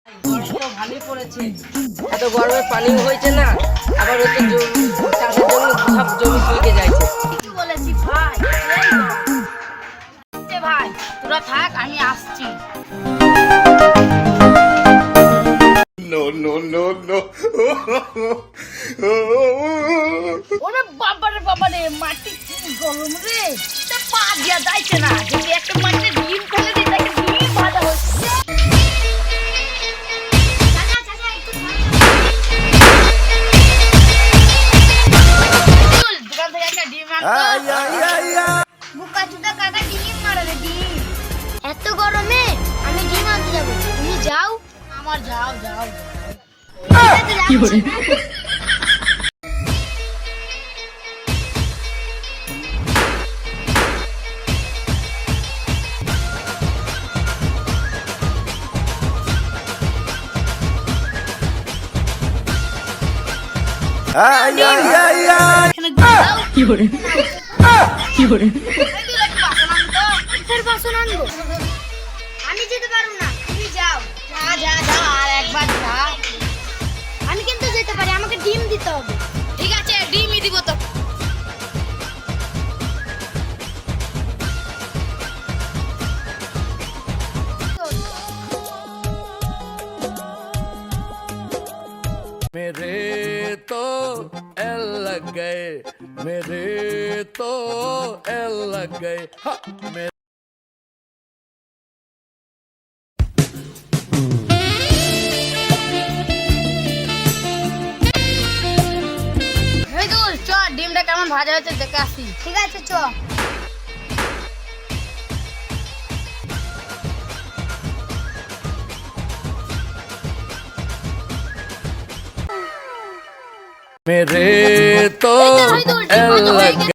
গরম তো ভালোই পড়েছে, এত গরমে পানি হয়েছে না, আবার হচ্ছে চাষের জন্য সব জমি শুকিয়ে যাচ্ছে। কি বলেছি ভাই, এই গরম। ভাই তোরা থাক, আমি আসছি। No, no, no, no. ওরে বাবারে বাবারে, মাটি কি গরম রে, তা পা দিয়া যাইছে না। যদি একটা মাটিতে ডিম ফেলে দিই তাকে ডিম ভাজা হচ্ছে। দোকান থেকে একটা ডিম আনতো। বুকা চুদা কাকা ডিম মারাবে ডিম। এত গরমে আমি ডিম আনতে যাবো, তুমি যাও। আমার যাও যাও। কি করে? এখানে যাও। কি করে? কি করে? ফের বাসন আনবো। আমি যেতে পারবো না, তুমি যাও। যা যা যা, আর একবার যা। আমি কিন্তু যেতে পারি, আমাকে ডিম দিতে হবে। ঠিক আছে, ডিমই দিব তো। मेरे तो एल लग गए, मेरे तो एल लग गए। हाँ, मेरे এই দোল, চ ডিমটা কেমন ভাজা হয়েছে দেখে আসি। ঠিক আছে, চ। मेरे तो এই দোল, ডিম एल ভাজা হয়ে लग গেছে।